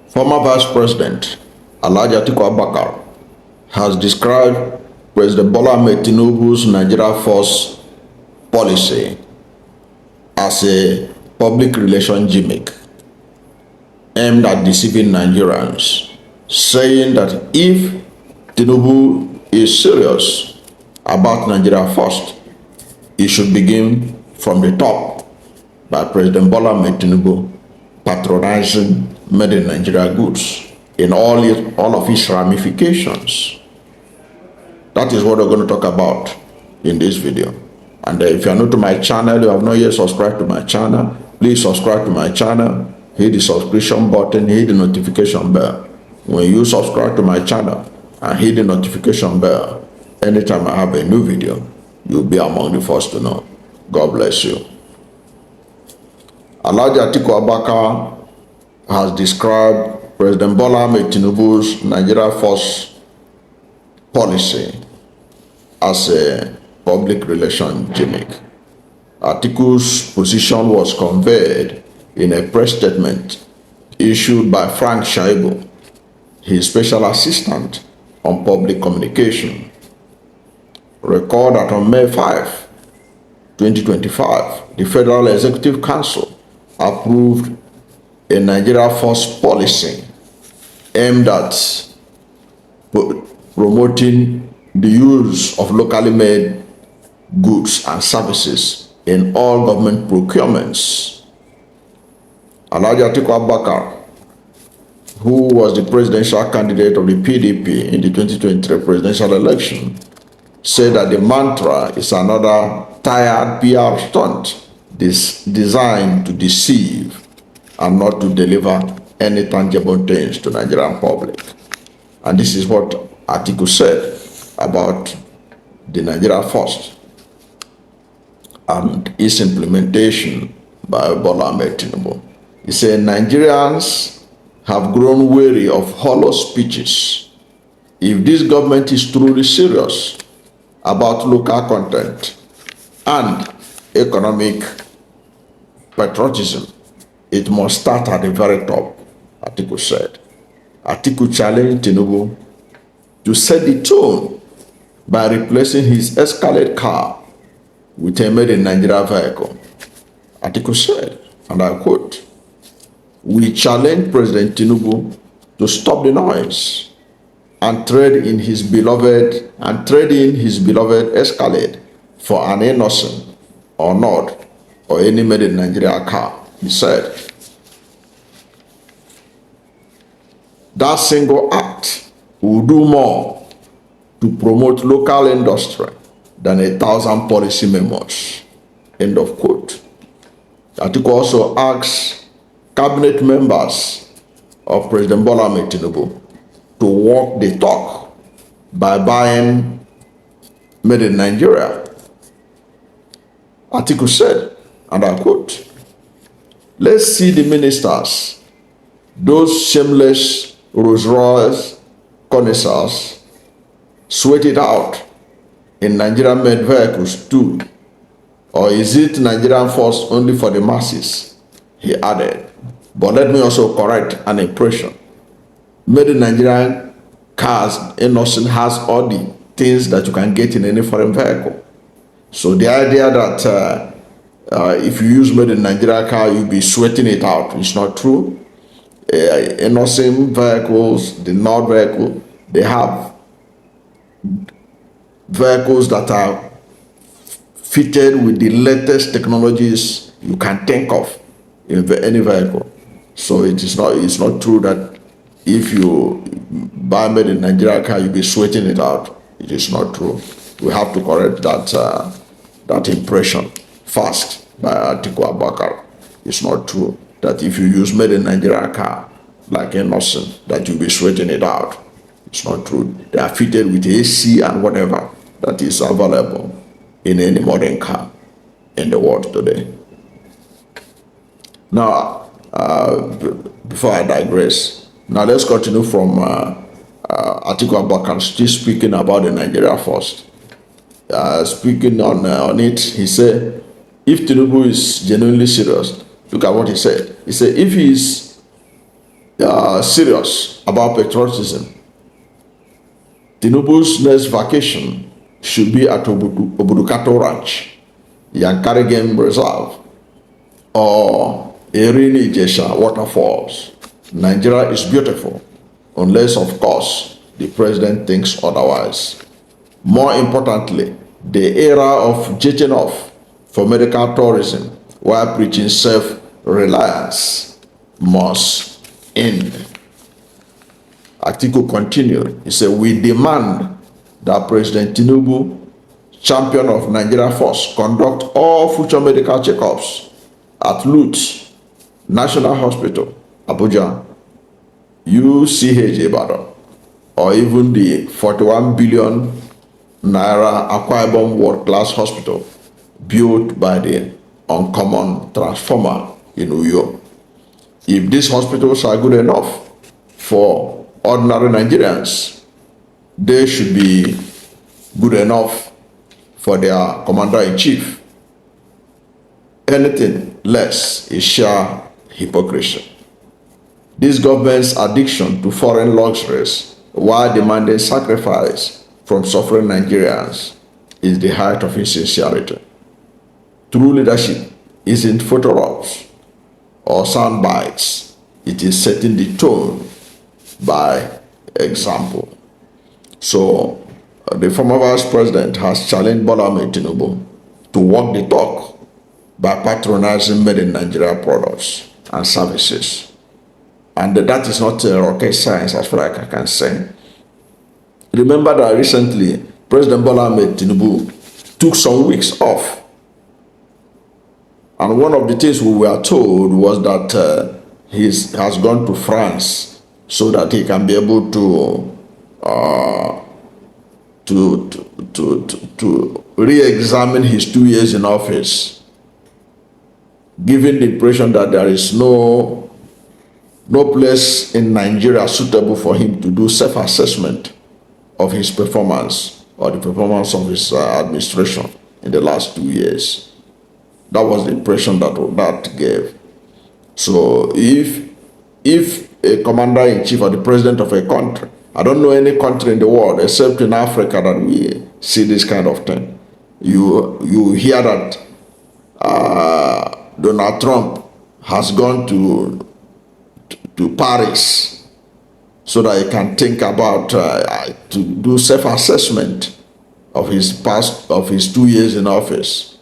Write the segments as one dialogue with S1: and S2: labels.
S1: Former Vice President Atiku Abubakar has described President Bola Ahmed Tinubu's Nigeria First policy as a public relation gimmick aimed at deceiving Nigerians, saying that if Tinubu is serious about Nigeria First, it should begin from the top by President Bola Ahmed Tinubu patronizing made in Nigeria goods in all of its ramifications. That is what we're going to talk about in this video. And if you are new to my channel, you have not yet subscribed to my channel, please subscribe to my channel, hit the subscription button, hit the notification bell. When you subscribe to my channel and hit the notification bell, anytime I have a new video, you'll be among the first to know. God bless you. Atiku Abubakar has described President Bola Ahmed Tinubu's Nigeria First policy as a public relation gimmick. Atiku's position was conveyed in a press statement issued by Phrank Shaibu, his special assistant on public communication. Record that on May 5, 2025, the Federal Executive Council approved a Nigeria First policy aimed at promoting the use of locally made goods and services in all government procurements. Atiku Abubakar, who was the presidential candidate of the PDP in the 2023 presidential election, said that the mantra is another tired PR stunt designed to deceive and not to deliver any tangible things to Nigerian public. And this is what Atiku said about the Nigeria First and its implementation by Bola Ahmed Tinubu. He said Nigerians have grown weary of hollow speeches. If this government is truly serious about local content and economic patriotism, it must start at the very top, Atiku said. Atiku challenged Tinubu to set the tone by replacing his Escalade car with a made in Nigeria vehicle. Atiku said, and I quote, "We challenge President Tinubu to stop the noise and trade in his beloved Escalade for an Innoson or not or any made in Nigeria car," he said. That single act will do more to promote local industry than 1,000 policy memos. End of quote. Atiku also asked cabinet members of President Bola Ahmed Tinubu to walk the talk by buying made in Nigeria. Atiku said, and I quote, "Let's see the ministers, those shameless Rolls-Royce connoisseurs, sweat it out in Nigerian-made vehicles too. Or is it Nigerian First only for the masses?" He added. But let me also correct an impression. Made in Nigerian cars, Innoson has all the things that you can get in any foreign vehicle. So the idea that if you use made in Nigeria car, you'll be sweating it out, it's not true. Innoson vehicles, the Nord vehicle, they have vehicles that are fitted with the latest technologies you can think of in any vehicle. So it's not true that if you buy made in Nigeria car, you'll be sweating it out. It is not true. We have to correct that impression fast by Atiku Abubakar. It's not true that if you use made in Nigeria car like Innoson, that you'll be sweating it out. It's not true. They are fitted with AC and whatever that is available in any modern car in the world today. Now, before I digress, now let's continue from Atiku Abubakar still speaking about the Nigeria First. Speaking on it, he said, if Tinubu is genuinely serious, look at what he said. He said, if he is serious about patriotism. Tinubu's next vacation should be at Obudukato Ranch, Yankari Game Reserve, or Erini Jesha Waterfalls. Nigeria is beautiful, unless, of course, the president thinks otherwise. More importantly, the era of jetting off for medical tourism while preaching self-reliance must end. Atiku continued. He said, we demand that President Tinubu, champion of Nigeria Force, conduct all future medical checkups at LUTH National Hospital, Abuja, UCH Ibadan, or even the 41 billion naira Akwa Ibom world-class hospital built by the Uncommon Transformer in Uyo. If these hospitals are good enough for ordinary Nigerians, they should be good enough for their commander-in-chief. Anything less is sheer hypocrisy. This government's addiction to foreign luxuries while demanding sacrifice from suffering Nigerians is the height of insincerity. True leadership isn't photo ops or sound bites. It is setting the tone by example. So, the former vice president has challenged Bola Ahmed Tinubu to walk the talk by patronizing made in Nigeria products and services. And that is not rocket science, as far as I can say. Remember that recently, President Bola Ahmed Tinubu took some weeks off. And one of the things we were told was that he has gone to France so that he can be able to re-examine his 2 years in office, giving the impression that there is no place in Nigeria suitable for him to do self-assessment of his performance or the performance of his administration in the last 2 years. That was the impression that gave. So if a commander-in-chief or the president of a country, I don't know any country in the world except in Africa that we see this kind of thing. You hear that Donald Trump has gone to Paris so that he can think about to do self-assessment of his 2 years in office.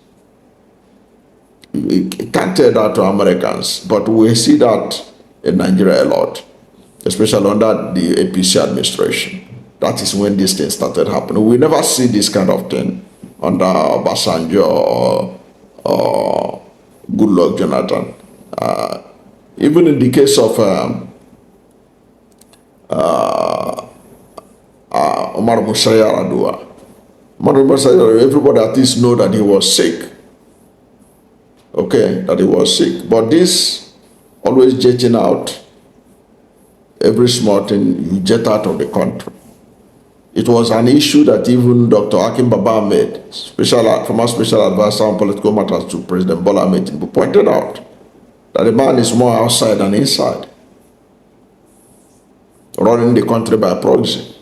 S1: You can't tell that to Americans, but we see that in Nigeria a lot, especially under the APC administration. That is when this thing started happening. We never see this kind of thing under Obasanjo or Goodluck Jonathan. Even in the case of Omar Musa Yar'Adua, everybody at least know that he was sick. Okay, that he was sick. But this always jetting out, every small thing you jet out of the country. It was an issue that even Dr. Hakim Baba made, former special advisor on political matters to President Bola Ahmed Tinubu, pointed out that the man is more outside than inside, running the country by proxy.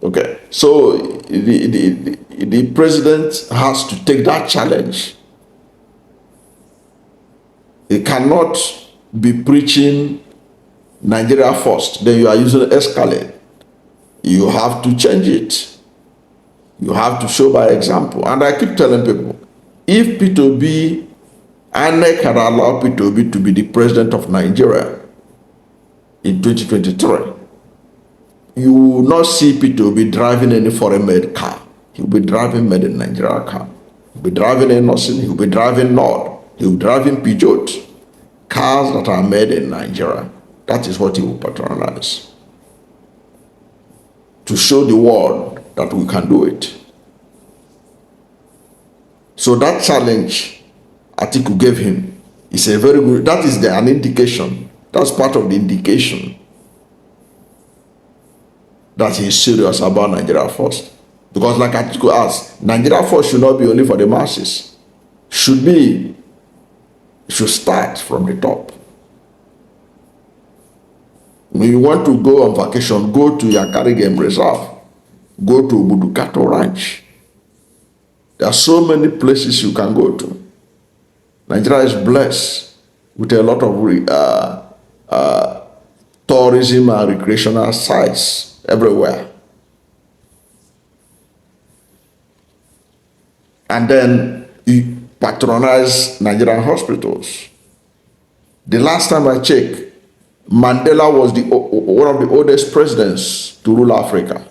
S1: Okay, so the president has to take that challenge. He cannot be preaching Nigeria first, then you are using Escalade. You have to change it. You have to show by example. And I keep telling people, if P2B, INEC had allowed P2B to be the president of Nigeria in 2023, you will not see P2B driving any foreign-made car. He will be driving made in Nigeria car. He will be driving Innoson. He will be driving Nord. He will be driving Peugeot. Cars that are made in Nigeria. That is what he will patronize. To show the world that we can do it. So that challenge Atiku gave him is a very good, that is an indication. That's part of the indication that he is serious about Nigeria first. Because like Atiku asked, Nigeria first should not be only for the masses. Should start from the top. When you want to go on vacation, go to Yankari Game Reserve, go to Budukato Ranch. There are so many places you can go to. Nigeria is blessed with a lot of tourism and recreational sites everywhere. And then you patronize Nigerian hospitals. The last time I checked, Mandela was one of the oldest presidents to rule Africa.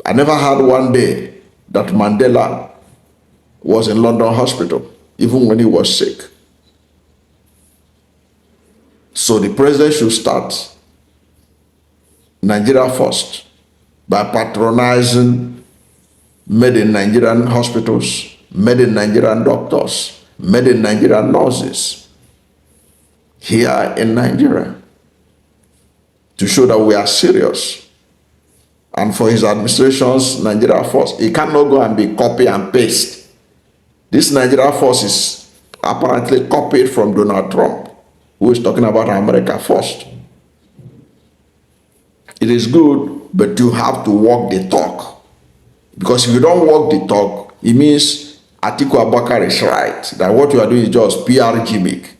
S1: I never had one day that Mandela was in London hospital, even when he was sick. So the president should start Nigeria first by patronizing made in Nigerian hospitals, made in Nigerian doctors, made in Nigerian nurses here in Nigeria, to show that we are serious. And for his administration's Nigeria Force, he cannot go and be copy and paste. This Nigeria Force is apparently copied from Donald Trump, who is talking about America first. It is good, but you have to walk the talk. Because if you don't walk the talk, it means Atiku Abubakar is right, that what you are doing is just PR gimmick.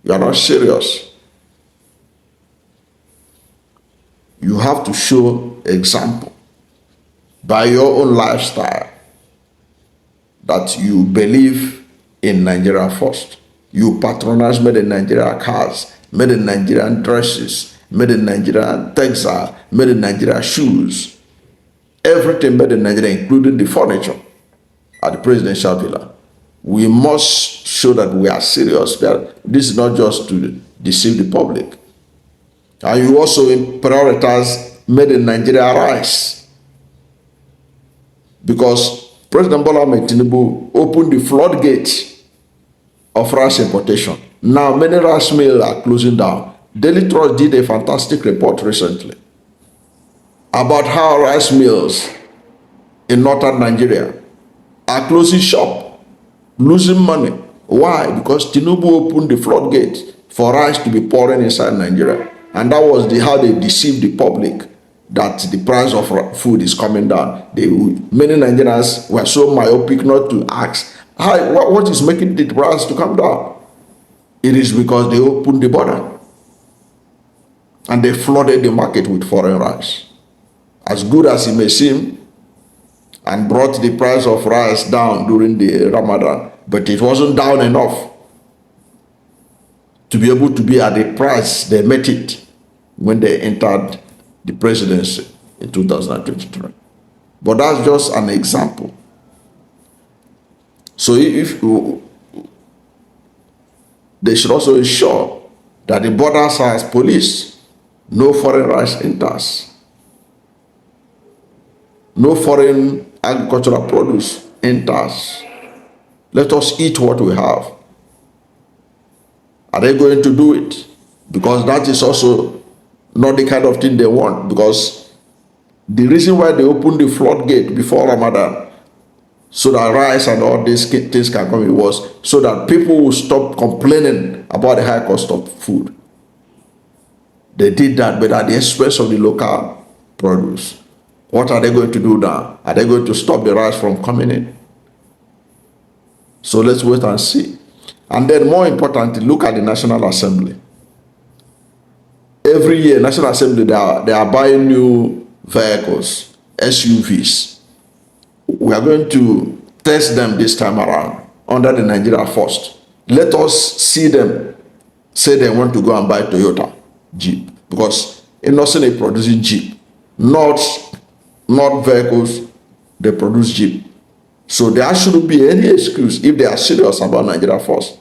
S1: You are not serious. You have to show example by your own lifestyle that you believe in Nigeria first. You patronize made in Nigeria cars, made in Nigerian dresses, made in Nigerian textile, made in Nigeria shoes. Everything made in Nigeria, including the furniture at the presidential villa. We must show that we are serious. That this is not just to deceive the public. And you also prioritize made in Nigeria rice. Because President Bola Ahmed Tinubu opened the floodgate of rice importation. Now many rice mills are closing down. Daily Trust did a fantastic report recently about how rice mills in northern Nigeria are closing shop, losing money. Why? Because Tinubu opened the floodgate for rice to be pouring inside Nigeria. And that was how they deceived the public that the price of food is coming down. Many Nigerians were so myopic not to ask, what is making the price to come down? It is because they opened the border and they flooded the market with foreign rice. As good as it may seem, and brought the price of rice down during the Ramadan, but it wasn't down enough to be able to be at the price they met it when they entered the presidency in 2023. But that's just an example. So they should also ensure that the borders are as policed. No foreign rice enters. No foreign agricultural produce enters. Let us eat what we have. Are they going to do it? Because that is also not the kind of thing they want. Because the reason why they opened the floodgate before Ramadan, so that rice and all these things can come in, was so that people will stop complaining about the high cost of food. They did that, but at the expense of the local produce. What are they going to do now? Are they going to stop the rice from coming in? So let's wait and see. And then more importantly, look at the National Assembly. Every year, National Assembly, they are buying new vehicles, SUVs. We are going to test them this time around under the Nigeria First. Let us see them say they want to go and buy Toyota Jeep, because Innoson is producing Jeep, not vehicles, they produce Jeep. So there shouldn't be any excuse, if they are serious about Nigeria First,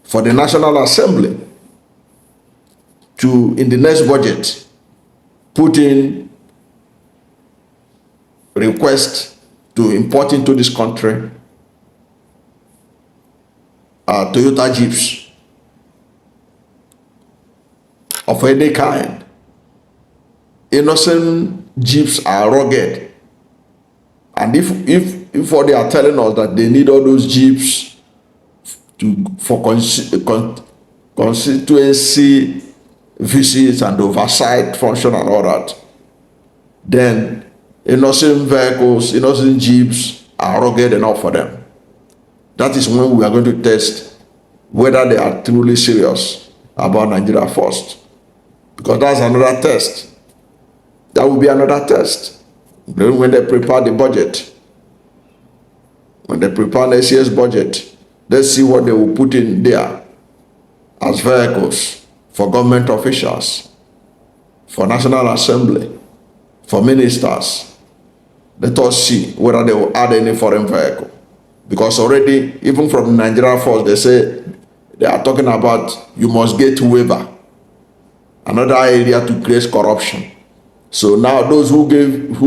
S1: for the National Assembly to, in the next budget, put in request to import into this country Toyota Jeeps of any kind. Innoson Jeeps are rugged, and if what they are telling us that they need all those Jeeps for constituency visits and oversight function and all that, then Innoson vehicles, Innoson jeeps are rugged enough for them. That is when we are going to test whether they are truly serious about Nigeria first. Because that's another test. That will be another test. Then when they prepare the budget, when they prepare next year's budget, let's see what they will put in there as vehicles for government officials, for National Assembly, for ministers. Let us see whether they will add any foreign vehicle. Because already, even from Nigeria Force, they say they are talking about you must get waiver, another area to create corruption. So now those who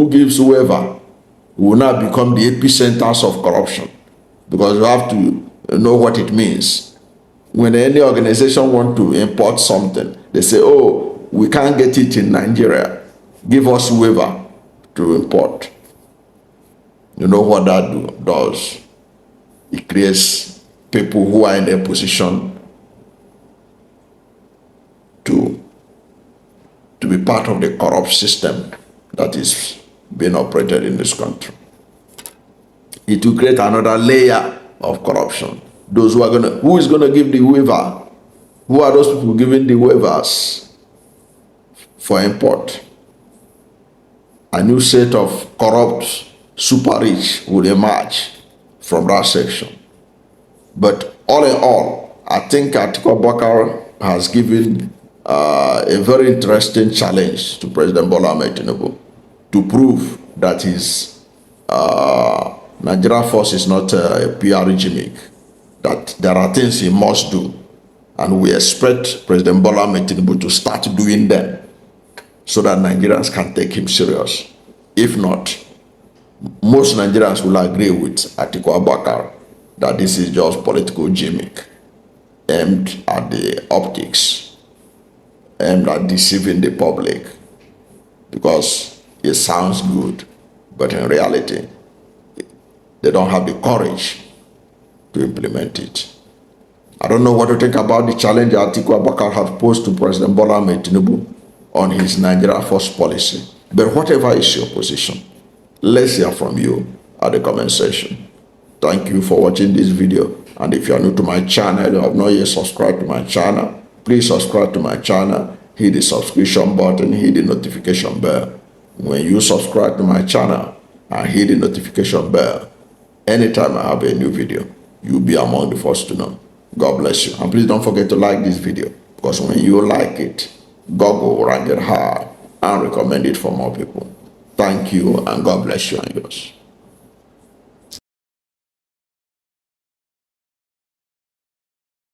S1: gives waiver will now become the epicenters of corruption, because you have to know what it means. When any organization want to import something, they say, oh, we can't get it in Nigeria, give us waiver to import. You know what that does? It creates people who are in a position to be part of the corrupt system that is being operated in this country. It will create another layer of corruption. Those who is gonna give the waiver? Who are those people giving the waivers for import? A new set of corrupt super rich will emerge from that section. But all in all, I think Atiku Abubakar has given a very interesting challenge to President Bola Ahmed Tinubu to prove that his Nigeria force is not a PR gimmick, that there are things he must do, and we expect President Bola Ahmed Tinubu to start doing them so that Nigerians can take him serious. If not, most Nigerians will agree with Atiku Abubakar that this is just political gimmick aimed at the optics, aimed at deceiving the public, because it sounds good, but in reality, they don't have the courage to implement it. I don't know what to think about the challenge Atiku Abubakar has posed to President Bola Ahmed Tinubu on his Nigeria First policy. But whatever is your position, let's hear from you at the comment section. Thank you for watching this video. And if you are new to my channel, you have not yet subscribed to my channel, please subscribe to my channel, hit the subscription button, hit the notification bell. When you subscribe to my channel and hit the notification bell, anytime I have a new video, you'll be among the first to know. God bless you. And please don't forget to like this video, because when you like it, God will rank it high and recommend it for more people. Thank you, and God bless you and yours.